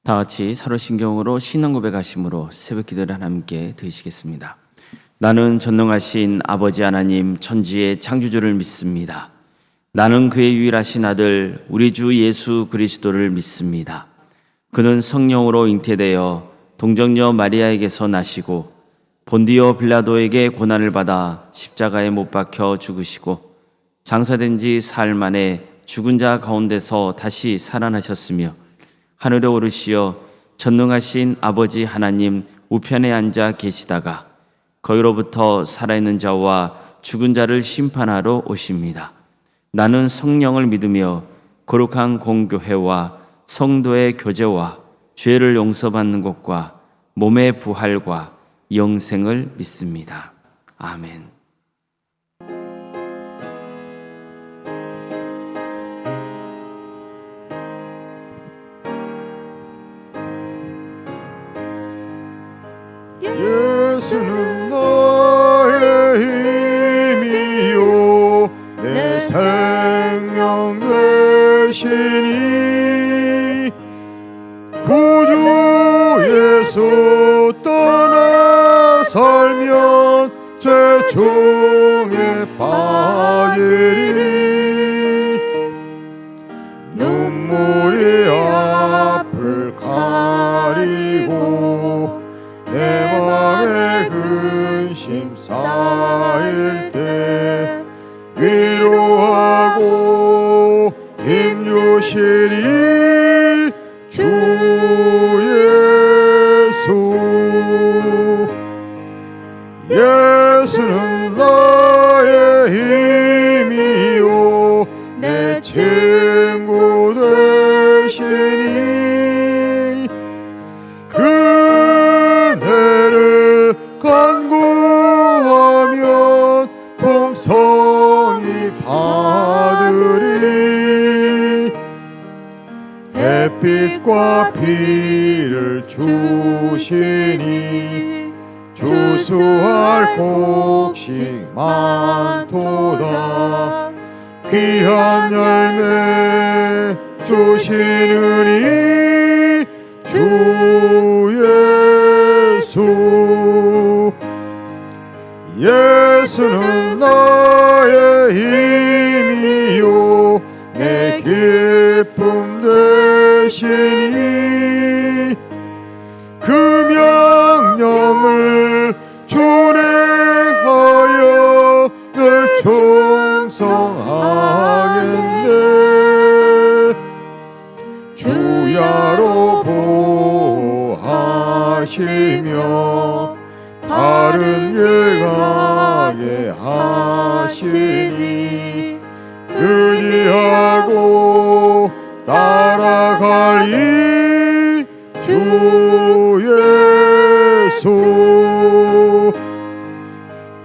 다 같이 사로신경으로 신앙 고백하심으로 새벽 기도를 함께 드리시겠습니다. 나는 전능하신 아버지 하나님 천지의 창조주를 믿습니다. 나는 그의 유일하신 아들 우리 주 예수 그리스도를 믿습니다. 그는 성령으로 잉태되어 동정녀 마리아에게서 나시고 본디오 빌라도에게 고난을 받아 십자가에 못 박혀 죽으시고 장사된 지 사흘 만에 죽은 자 가운데서 다시 살아나셨으며 하늘에 오르시어 전능하신 아버지 하나님 우편에 앉아 계시다가 거기로부터 살아있는 자와 죽은 자를 심판하러 오십니다. 나는 성령을 믿으며 거룩한 공교회와 성도의 교제와 죄를 용서받는 것과 몸의 부활과 영생을 믿습니다. 아멘. 예수는 나의 힘이요 내 생명 되시니 구주 예수 떠나 살면 죄종에 빠지리 눈물이 앞을 가리고 내 맘에 근심 쌓일 때 위로하고 힘주시리 주 예수. 예수는 나의 힘이요 내 친구 되시니 그네를 간구하면 풍성히 받으리 햇빛과 비를 주시니 주수할 곡식 많도다 귀한 열매 주시느니 주 예수. 예수는 나의 힘이요 내 기쁨 되시니 그 명령을 준행하여 늘 충성하겠네 주야로 보호하시며 바른 길 가게 하시니 의지하고 따라가리 주 예수.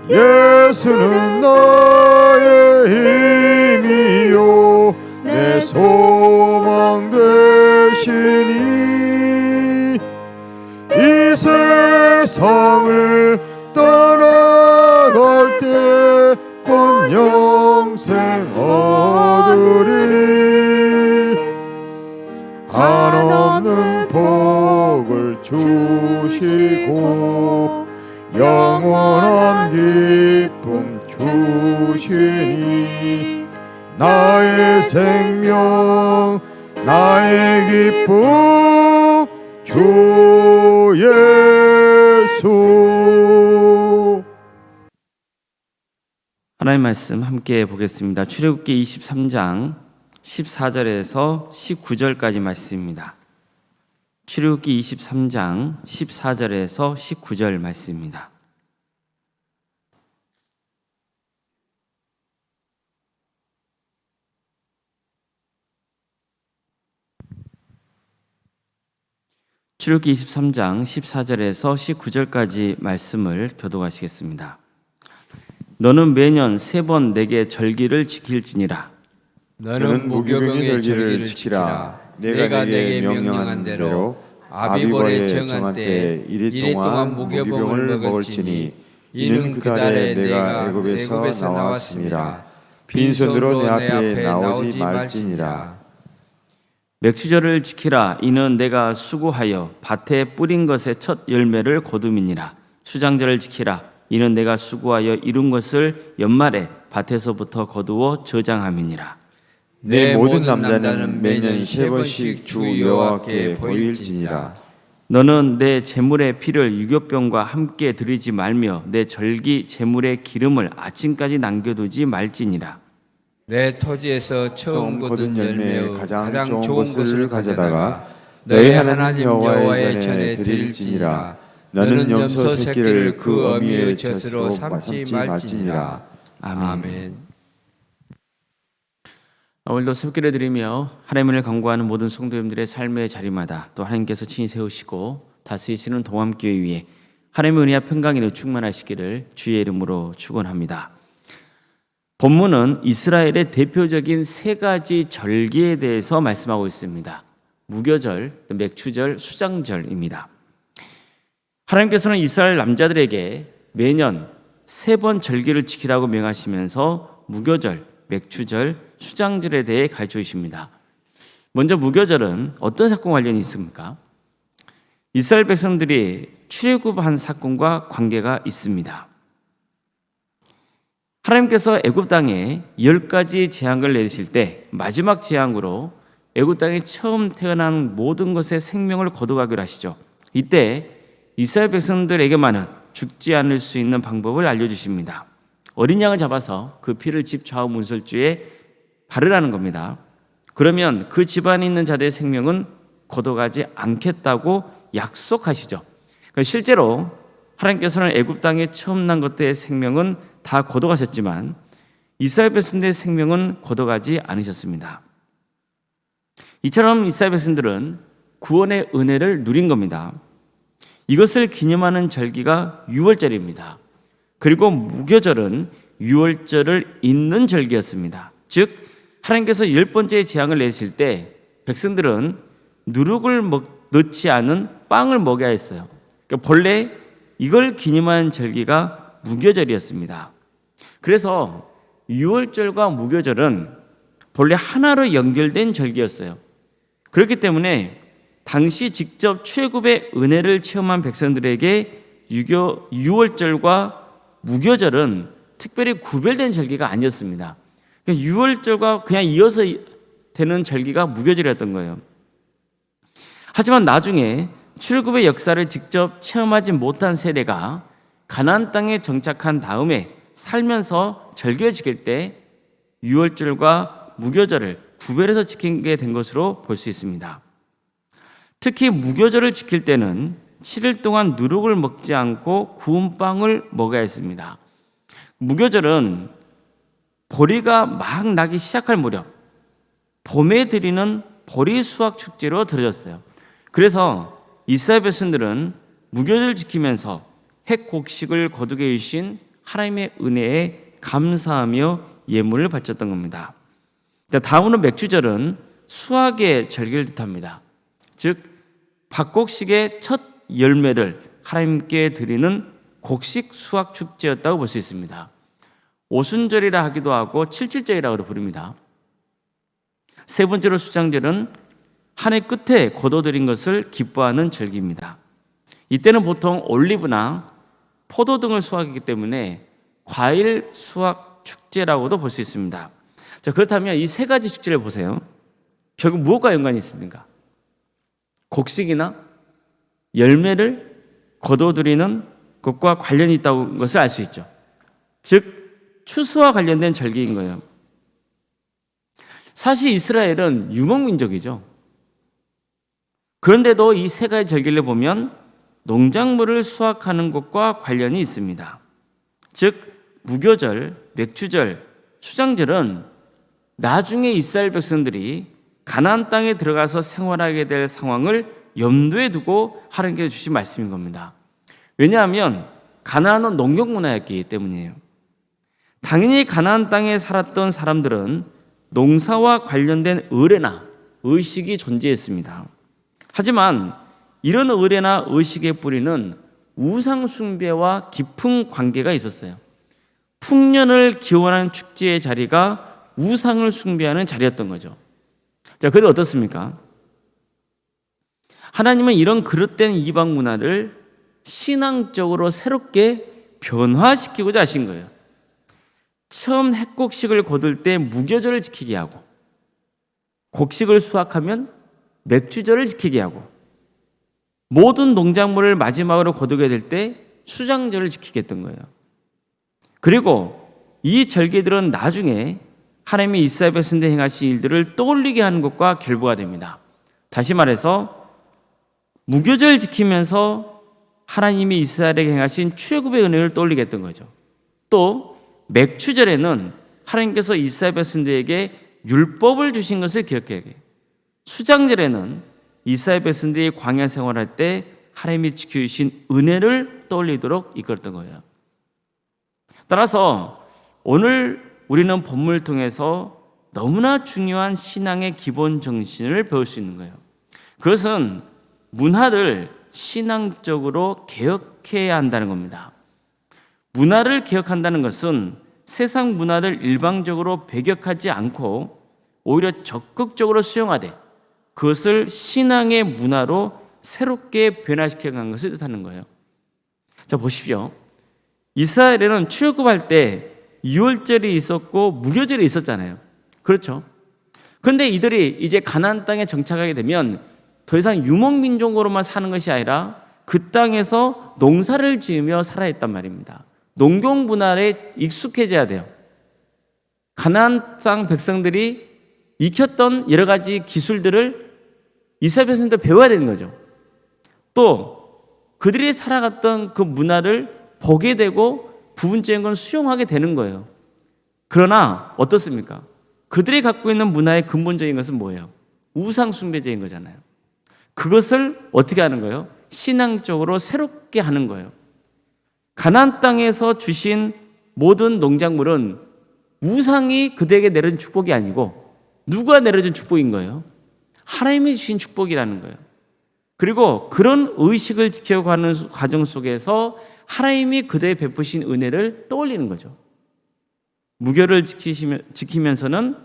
예수는 나의 힘이요 내 소망 되시니 이 세상을 떠나갈 때 곧 영생 얻으리 한없는 복을 주시고 영원한 기쁨 주시니 나의 생명 나의 기쁨 주 예수. 하나님 말씀 함께 보겠습니다. 출애굽기 23장 14절에서 19절까지 말씀입니다. 출애굽기 23장 14절에서 19절 말씀입니다. 출애굽기 23장 14절에서 19절까지 말씀을 교독하시겠습니다. 너는 매년 3번 내게 절기를 지킬지니라. 너는 무교병의 절기를 지키라. 내가 내게 명령한 대로 아비벌의 정한 때 이리 동안 무교병을 먹을지니 이는 그 달에 내가 애굽에서 나왔음이라. 빈손으로 내 앞에 나오지 말지니라. 맥추절을 지키라. 이는 내가 수고하여 밭에 뿌린 것의 첫 열매를 거둠이니라. 수장절을 지키라. 이는 내가 수고하여 이룬 것을 연말에 밭에서부터 거두어 저장함이니라. 내 모든 남자는 매년 3번씩 주 여호와께 보일지니라. 너는 내 제물의 피를 유교병과 함께 드리지 말며 내 절기 제물의 기름을 아침까지 남겨두지 말지니라. 내 토지에서 처음 거둔 열매의 가장 좋은 것을 가져다가 너희 너희 하나님 여호와의 전에 드릴지니라. 너는 염소 새끼를 그 어미의 젖으로 삼지 말지니라. 아멘. 오늘도 새벽기를 드리며 하나님을 간구하는 모든 성도님들의 삶의 자리마다 또 하나님께서 친히 세우시고 다스리시는 동암교회 위에 하나님의 은혜와 평강이 충만하시기를 주의 이름으로 축원합니다. 본문은 이스라엘의 대표적인 3가지 절기에 대해서 말씀하고 있습니다. 무교절, 맥추절, 수장절입니다. 하나님께서는 이스라엘 남자들에게 매년 3번 절기를 지키라고 명하시면서 무교절, 맥추절, 수장절에 대해 가르쳐 주십니다. 먼저 무교절은 어떤 사건과 관련이 있습니까? 이스라엘 백성들이 출애굽한 사건과 관계가 있습니다. 하나님께서 애굽 땅에 10가지 재앙을 내리실 때 마지막 재앙으로 애굽 땅에 처음 태어난 모든 것의 생명을 거둬가기로 하시죠. 이때 이스라엘 백성들에게만은 죽지 않을 수 있는 방법을 알려주십니다. 어린 양을 잡아서 그 피를 집 좌우 문설주에 바르라는 겁니다. 그러면 그 집안에 있는 자들의 생명은 거둬가지 않겠다고 약속하시죠. 그러니까 실제로 하나님께서는 애굽 땅에 처음 난 것들의 생명은 다 거둬가셨지만 이스라엘 백성들의 생명은 거둬가지 않으셨습니다. 이처럼 이스라엘 백성들은 구원의 은혜를 누린 겁니다. 이것을 기념하는 절기가 유월절입니다. 그리고 무교절은 유월절을 잇는 절기였습니다. 즉 하나님께서 10번째 재앙을 내실 때 백성들은 누룩을 넣지 않은 빵을 먹여야 했어요. 그러니까 본래 이걸 기념하는 절기가 무교절이었습니다. 그래서 유월절과 무교절은 본래 하나로 연결된 절기였어요. 그렇기 때문에 당시 직접 출애굽의 은혜를 체험한 백성들에게 유월절과 무교절은 특별히 구별된 절기가 아니었습니다. 유월절과 그냥 이어서 되는 절기가 무교절이었던 거예요. 하지만 나중에 출애굽의 역사를 직접 체험하지 못한 세대가 가나안 땅에 정착한 다음에 살면서 절기를 지킬 때 유월절과 무교절을 구별해서 지키게 된 것으로 볼 수 있습니다. 특히 무교절을 지킬 때는 7일 동안 누룩을 먹지 않고 구운 빵을 먹어야 했습니다. 무교절은 보리가 막 나기 시작할 무렵 봄에 드리는 보리 수확 축제로 들어졌어요. 그래서 이스라엘 백성들은 무교절을 지키면서 핵곡식을 거두게 해주신 하나님의 은혜에 감사하며 예물을 바쳤던 겁니다. 다음으로 맥추절은 수확의 절기를 뜻합니다. 즉 밭곡식의 첫 열매를 하나님께 드리는 곡식 수확 축제였다고 볼 수 있습니다. 오순절이라 하기도 하고 칠칠절이라고 부릅니다. 3번째로 수장절은 한 해 끝에 거둬들인 것을 기뻐하는 절기입니다. 이때는 보통 올리브나 포도 등을 수확하기 때문에 과일 수확 축제라고도 볼 수 있습니다. 자, 그렇다면 이 3가지 축제를 보세요. 결국 무엇과 연관이 있습니까? 곡식이나 열매를 거둬들이는 것과 관련이 있다는 것을 알 수 있죠. 즉 추수와 관련된 절기인 거예요. 사실 이스라엘은 유목민족이죠. 그런데도 이 3가지 절기를 보면 농작물을 수확하는 것과 관련이 있습니다. 즉 무교절, 맥추절, 수장절은 나중에 이스라엘 백성들이 가나안 땅에 들어가서 생활하게 될 상황을 염두에 두고 하나님께서 주신 말씀인 겁니다. 왜냐하면 가나안은 농경 문화였기 때문이에요. 당연히 가나안 땅에 살았던 사람들은 농사와 관련된 의례나 의식이 존재했습니다. 하지만 이런 의례나 의식의 뿌리는 우상 숭배와 깊은 관계가 있었어요. 풍년을 기원하는 축제의 자리가 우상을 숭배하는 자리였던 거죠. 자, 그래도 어떻습니까? 하나님은 이런 그릇된 이방 문화를 신앙적으로 새롭게 변화시키고자 하신 거예요. 처음 핵곡식을 거둘 때 무교절을 지키게 하고, 곡식을 수확하면 맥주절을 지키게 하고, 모든 농작물을 마지막으로 거두게 될 때 수장절을 지키게 했던 거예요. 그리고 이 절기들은 나중에 하나님이 이스라엘 백성들 행하신 일들을 떠올리게 하는 것과 결부가 됩니다. 다시 말해서 무교절 지키면서 하나님이 이스라엘에게 행하신 출애굽의 은혜를 떠올리게 했던 거죠. 또 맥추절에는 하나님께서 이스라엘 백성들에게 율법을 주신 것을 기억해야 해요. 수장절에는 이스라엘 백성들이 광야 생활할 때 하나님이 지켜주신 은혜를 떠올리도록 이끌었던 거예요. 따라서 오늘 우리는 본문을 통해서 너무나 중요한 신앙의 기본 정신을 배울 수 있는 거예요. 그것은 문화를 신앙적으로 개혁해야 한다는 겁니다. 문화를 개혁한다는 것은 세상 문화를 일방적으로 배격하지 않고 오히려 적극적으로 수용하되 그것을 신앙의 문화로 새롭게 변화시켜 간 것을 뜻하는 거예요. 자, 보십시오. 이스라엘에는 출애굽할 때 유월절이 있었고 무교절이 있었잖아요. 그렇죠? 그런데 이들이 이제 가나안 땅에 정착하게 되면 더 이상 유목민족으로만 사는 것이 아니라 그 땅에서 농사를 지으며 살아야 했단 말입니다. 농경 문화에 익숙해져야 돼요. 가나안 땅 백성들이 익혔던 여러 가지 기술들을 이스라엘 백성들 배워야 되는 거죠. 또 그들이 살아갔던 그 문화를 보게 되고 부분적인 건 수용하게 되는 거예요. 그러나 어떻습니까? 그들이 갖고 있는 문화의 근본적인 것은 뭐예요? 우상 숭배제인 거잖아요. 그것을 어떻게 하는 거예요? 신앙적으로 새롭게 하는 거예요. 가나안 땅에서 주신 모든 농작물은 우상이 그들에게 내려준 축복이 아니고 누가 내려준 축복인 거예요? 하나님이 주신 축복이라는 거예요. 그리고 그런 의식을 지켜가는 과정 속에서 하나님이 그들에게 베푸신 은혜를 떠올리는 거죠. 무교를 지키면서는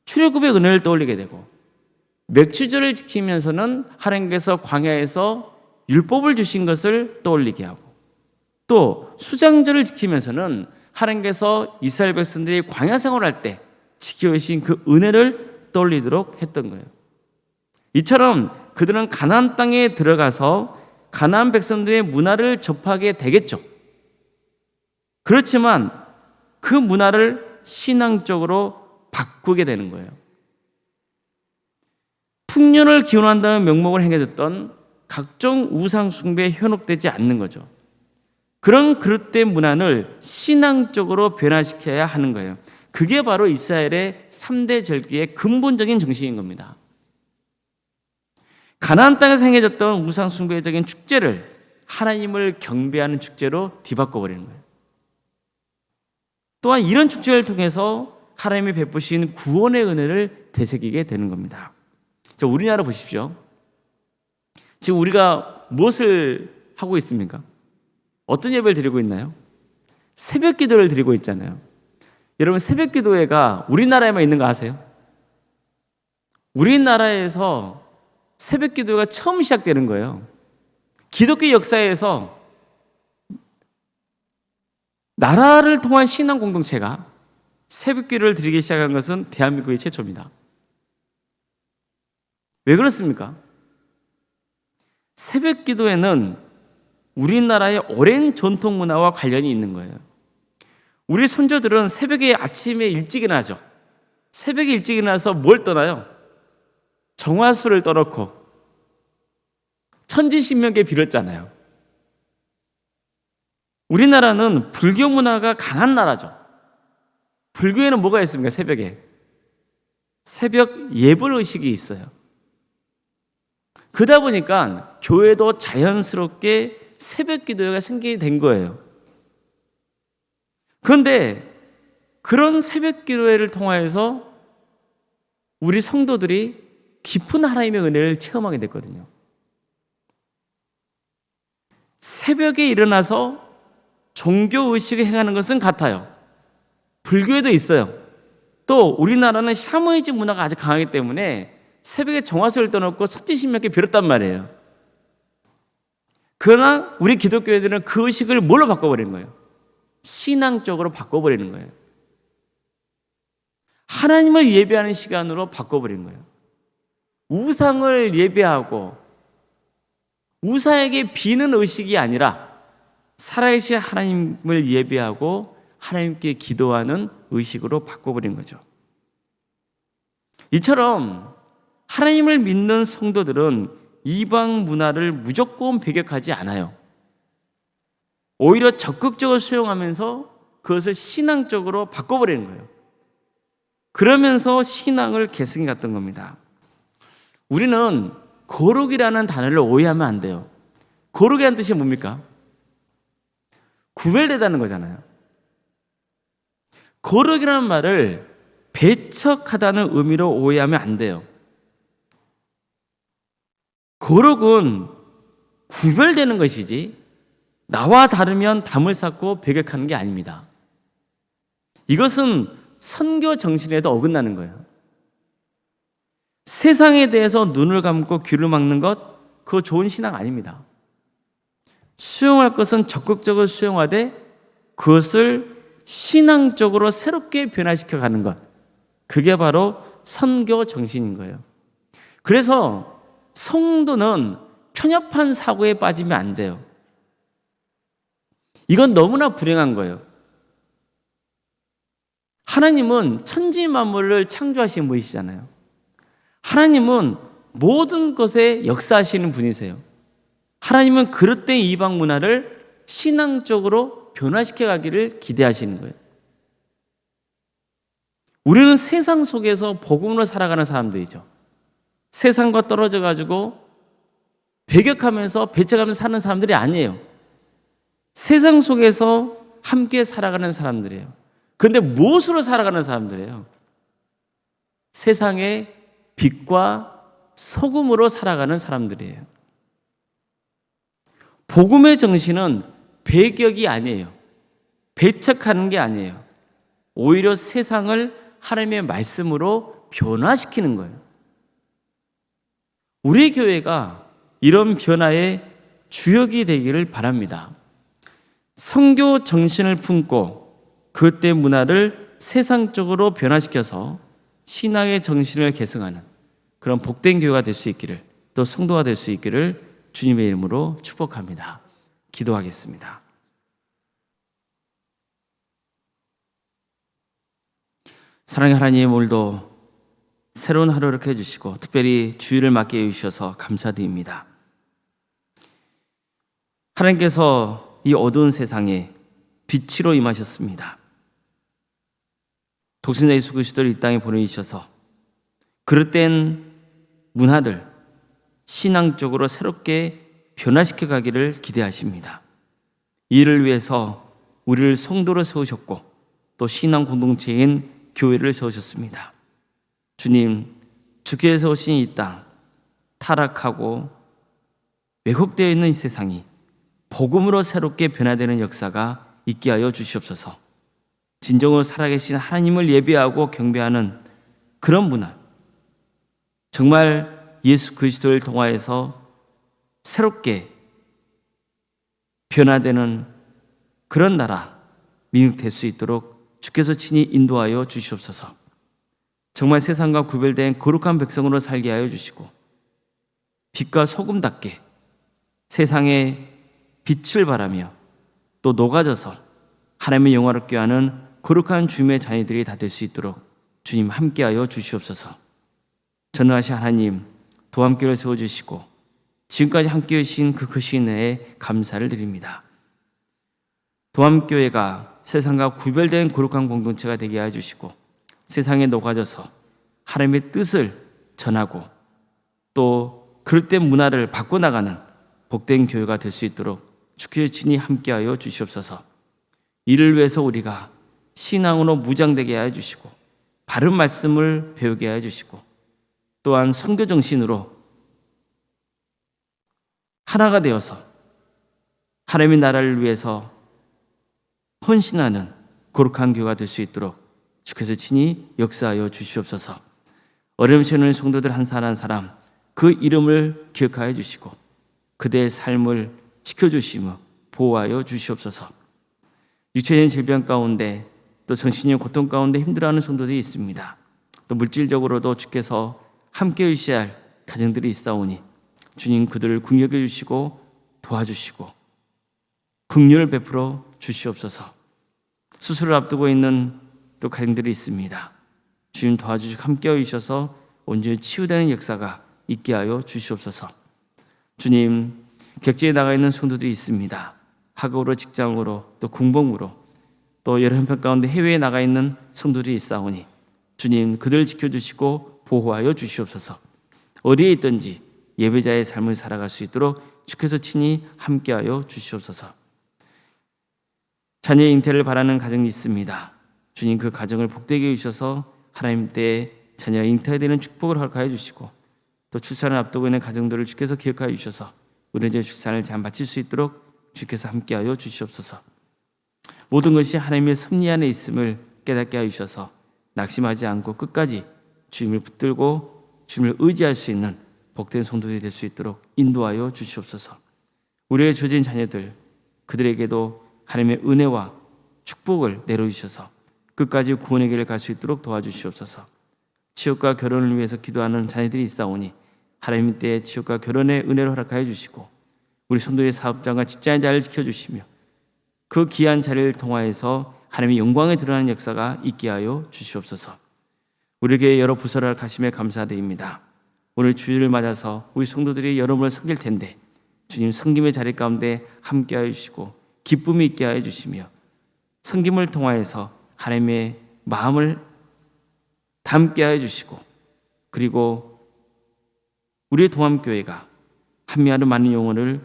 출애굽의 은혜를 떠올리게 되고, 맥추절을 지키면서는 하나님께서 광야에서 율법을 주신 것을 떠올리게 하고, 또 수장절을 지키면서는 하나님께서 이스라엘 백성들이 광야 생활할 때 지켜주신 그 은혜를 떠올리도록 했던 거예요. 이처럼 그들은 가나안 땅에 들어가서 가나안 백성들의 문화를 접하게 되겠죠. 그렇지만 그 문화를 신앙적으로 바꾸게 되는 거예요. 풍년을 기원한다는 명목을 행해졌던 각종 우상 숭배에 현혹되지 않는 거죠. 그런 그릇된 문화를 신앙적으로 변화시켜야 하는 거예요. 그게 바로 이스라엘의 3대 절기의 근본적인 정신인 겁니다. 가나안 땅에서 행해졌던 우상 숭배적인 축제를 하나님을 경배하는 축제로 뒤바꿔 버리는 거예요. 또한 이런 축제를 통해서 하나님이 베푸신 구원의 은혜를 되새기게 되는 겁니다. 자, 우리나라 보십시오. 지금 우리가 무엇을 하고 있습니까? 어떤 예배를 드리고 있나요? 새벽 기도를 드리고 있잖아요. 여러분, 새벽 기도회가 우리나라에만 있는 거 아세요? 우리나라에서 새벽 기도가 처음 시작되는 거예요. 기독교 역사에서 나라를 통한 신앙 공동체가 새벽 기도를 드리기 시작한 것은 대한민국이 최초입니다. 왜 그렇습니까? 새벽 기도에는 우리나라의 오랜 전통 문화와 관련이 있는 거예요. 우리 선조들은 새벽에 아침에 일찍 일어나죠. 새벽에 일찍 일어나서 뭘 떠나요? 정화수를 떠놓고 천지신명계 빌었잖아요. 우리나라는 불교 문화가 강한 나라죠. 불교에는 뭐가 있습니까? 새벽에 새벽 예불 의식이 있어요. 그러다 보니까 교회도 자연스럽게 새벽 기도가 생기게 된 거예요. 그런데 그런 새벽 기도회를 통하여서 우리 성도들이 깊은 하나님의 은혜를 체험하게 됐거든요. 새벽에 일어나서 종교의식을 행하는 것은 같아요. 불교에도 있어요. 또 우리나라는 샤머니즘 문화가 아주 강하기 때문에 새벽에 정화소를 떠놓고 선지신명께 빌었단 말이에요. 그러나 우리 기독교회들은 그 의식을 뭘로 바꿔버리는 거예요? 신앙적으로 바꿔버리는 거예요. 하나님을 예배하는 시간으로 바꿔버린 거예요. 우상을 예배하고 우상에게 비는 의식이 아니라 살아계신 하나님을 예배하고 하나님께 기도하는 의식으로 바꿔버린 거죠. 이처럼 하나님을 믿는 성도들은 이방 문화를 무조건 배격하지 않아요. 오히려 적극적으로 수용하면서 그것을 신앙적으로 바꿔버리는 거예요. 그러면서 신앙을 계승해 갔던 겁니다. 우리는 거룩이라는 단어를 오해하면 안 돼요. 거룩이라는 뜻이 뭡니까? 구별되다는 거잖아요. 거룩이라는 말을 배척하다는 의미로 오해하면 안 돼요. 거룩은 구별되는 것이지 나와 다르면 담을 쌓고 배격하는 게 아닙니다. 이것은 선교 정신에도 어긋나는 거예요. 세상에 대해서 눈을 감고 귀를 막는 것, 그거 좋은 신앙 아닙니다. 수용할 것은 적극적으로 수용하되 그것을 신앙적으로 새롭게 변화시켜 가는 것, 그게 바로 선교 정신인 거예요. 그래서 성도는 편협한 사고에 빠지면 안 돼요. 이건 너무나 불행한 거예요. 하나님은 천지 만물을 창조하신 분이시잖아요. 하나님은 모든 것에 역사하시는 분이세요. 하나님은 그릇된 이방 문화를 신앙적으로 변화시켜 가기를 기대하시는 거예요. 우리는 세상 속에서 복음으로 살아가는 사람들이죠. 세상과 떨어져 가지고 배격하면서 배척하면서 사는 사람들이 아니에요. 세상 속에서 함께 살아가는 사람들이에요. 그런데 무엇으로 살아가는 사람들이에요? 세상의 빛과 소금으로 살아가는 사람들이에요. 복음의 정신은 배격이 아니에요. 배척하는 게 아니에요. 오히려 세상을 하나님의 말씀으로 변화시키는 거예요. 우리 교회가 이런 변화의 주역이 되기를 바랍니다. 선교 정신을 품고 그때 문화를 세상적으로 변화시켜서 신앙의 정신을 계승하는 그런 복된 교회가 될 수 있기를, 또 성도가 될 수 있기를 주님의 이름으로 축복합니다. 기도하겠습니다. 사랑의 하나님, 오늘도 새로운 하루를 이렇게 해주시고 특별히 주일을 맡게 해주셔서 감사드립니다. 하나님께서 이 어두운 세상에 빛으로 임하셨습니다. 독생자 예수 그리스도를 이 땅에 보내주셔서 그릇된 문화들 신앙적으로 새롭게 변화시켜 가기를 기대하십니다. 이를 위해서 우리를 성도로 세우셨고 또 신앙 공동체인 교회를 세우셨습니다. 주님, 주께서 세우신 이 땅, 타락하고 왜곡되어 있는 이 세상이 복음으로 새롭게 변화되는 역사가 있게 하여 주시옵소서. 진정으로 살아계신 하나님을 예배하고 경배하는 그런 문화, 정말 예수 그리스도를 통하여서 새롭게 변화되는 그런 나라, 민족 될 수 있도록 주께서 친히 인도하여 주시옵소서. 정말 세상과 구별된 거룩한 백성으로 살게 하여 주시고 빛과 소금답게 세상에 빛을 발하며 또 녹아져서 하나님의 영화롭게 하는 거룩한 주님의 자녀들이 다 될 수 있도록 주님 함께하여 주시옵소서. 전능하신 하나님, 도함교회를 세워주시고 지금까지 함께해 주신 그 크신 은혜에 감사를 드립니다. 도함교회가 세상과 구별된 거룩한 공동체가 되게 하여 주시고 세상에 녹아져서 하나님의 뜻을 전하고 또 그릇된 문화를 바꿔나가는 복된 교회가 될 수 있도록 주께서 친히 함께하여 주시옵소서. 이를 위해서 우리가 신앙으로 무장되게 하여 주시고 바른 말씀을 배우게 하여 주시고 또한 선교 정신으로 하나가 되어서 하나님의 나라를 위해서 헌신하는 거룩한 교회가 될 수 있도록 주께서 친히 역사하여 주시옵소서. 어려움시는 성도들 한 사람 한 사람 그 이름을 기억하여 주시고 그대의 삶을 지켜주시며 보호하여 주시옵소서. 육체적인 질병 가운데 또 정신적인 고통 가운데 힘들어하는 성도들이 있습니다. 또 물질적으로도 주께서 함께 해주셔야 할 가정들이 있사오니 주님 그들을 긍휼해 주시고 도와주시고 긍휼을 베풀어 주시옵소서. 수술을 앞두고 있는 또 가정들이 있습니다. 주님 도와주시고 함께 해주셔서 온전히 치유되는 역사가 있게 하여 주시옵소서. 주님 격지에 나가 있는 성도들이 있습니다. 학업으로 직장으로 또 공범으로 또 여러 형편 가운데 해외에 나가 있는 성도들이 있사오니 주님 그들을 지켜주시고 보호하여 주시옵소서. 어디에 있든지 예배자의 삶을 살아갈 수 있도록 주께서 친히 함께하여 주시옵소서. 자녀의 잉태를 바라는 가정이 있습니다. 주님 그 가정을 복되게 해주셔서 하나님 때에 자녀가 잉태가 되는 축복을 허락하여 주시고 또 출산을 앞두고 있는 가정들을 주께서 기억하여 주셔서 은혜의 출산을 잘 마칠 수 있도록 주께서 함께하여 주시옵소서. 모든 것이 하나님의 섭리 안에 있음을 깨닫게 하여 주셔서 낙심하지 않고 끝까지 주님을 붙들고 주님을 의지할 수 있는 복된 성도들이 될 수 있도록 인도하여 주시옵소서. 우리의 주어진 자녀들 그들에게도 하나님의 은혜와 축복을 내려주셔서 끝까지 구원의 길을 갈 수 있도록 도와주시옵소서. 취업과 결혼을 위해서 기도하는 자녀들이 있사오니 하나님 때에 취업과 결혼의 은혜를 허락하여 주시고 우리 성도의 사업장과 직장의 자리를 지켜주시며 그 귀한 자리를 통하여서 하나님의 영광에 드러나는 역사가 있게 하여 주시옵소서. 우리에게 여러 부서를 가심에 감사드립니다. 오늘 주일을 맞아서 우리 성도들이 여러분을 섬길 텐데 주님 섬김의 자리 가운데 함께하여 주시고 기쁨이 있게 하여 주시며 섬김을 통하여서 하나님의 마음을 담게 하여 주시고 그리고 우리의 동암교회가 합리하는 많은 영혼을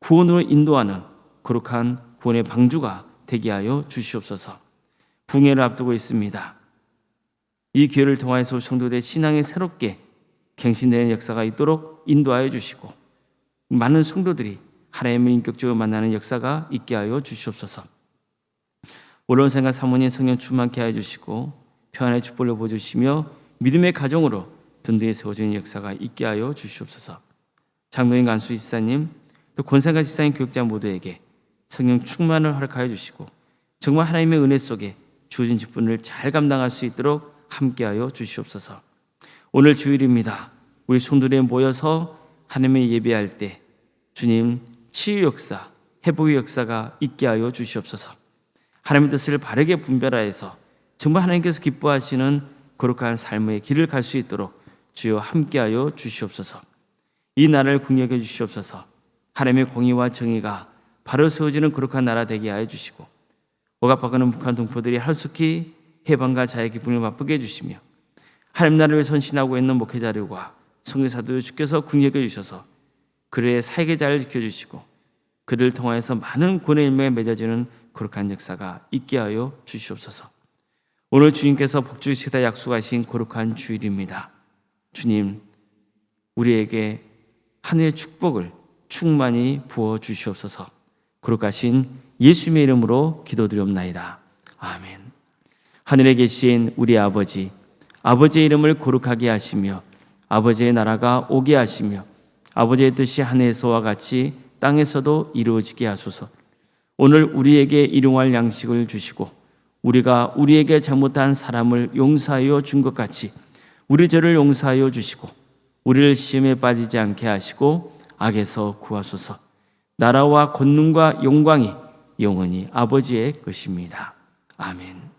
구원으로 인도하는 거룩한 구원의 방주가 되게 하여 주시옵소서. 붕해를 앞두고 있습니다. 이 기회를 통하여서 성도들의 신앙이 새롭게 갱신되는 역사가 있도록 인도하여 주시고 많은 성도들이 하나님을 인격적으로 만나는 역사가 있게 하여 주시옵소서. 올라온 생각 사모님 성령 충만케 하여 주시고 평안의 축복을 보여주시며 믿음의 가정으로 든든히 세워지는 역사가 있게 하여 주시옵소서. 장로인 간수 지사님 또 권상가 지사님 교육자 모두에게 성령 충만을 허락하여 주시고 정말 하나님의 은혜 속에 주어진 직분을 잘 감당할 수 있도록 함께하여 주시옵소서. 오늘 주일입니다. 우리 성도들이 모여서 하나님의 예배할 때 주님 치유 역사, 회복의 역사가 있게 하여 주시옵소서. 하나님의 뜻을 바르게 분별하여서 정말 하나님께서 기뻐하시는 거룩한 삶의 길을 갈 수 있도록 주여 함께하여 주시옵소서. 이 나라를 긍휼하게 주시옵소서. 하나님의 공의와 정의가 바로 세워지는 거룩한 나라 되게 하여 주시고 억압받는 북한 동포들이 하루속히 해방과 자유의 기쁨을 맛보게 해주시며 하나님 나라를 선신하고 있는 목회자들과 선교사들 주께서 긍휼하게 주셔서 그들의 사역의 자를 지켜주시고 그들을 통하여서 많은 구원의 일명에 맺어지는 거룩한 역사가 있게 하여 주시옵소서. 오늘 주님께서 복주시다 약속하신 거룩한 주일입니다. 주님 우리에게 하늘의 축복을 충만히 부어 주시옵소서. 거룩하신 예수님의 이름으로 기도드리옵나이다. 아멘. 하늘에 계신 우리 아버지, 아버지의 이름을 거룩하게 하시며 아버지의 나라가 오게 하시며 아버지의 뜻이 하늘에서와 같이 땅에서도 이루어지게 하소서. 오늘 우리에게 일용할 양식을 주시고 우리가 우리에게 잘못한 사람을 용서하여 준 것 같이 우리 죄를 용서하여 주시고 우리를 시험에 빠지지 않게 하시고 악에서 구하소서. 나라와 권능과 영광이 영원히 아버지의 것입니다. 아멘.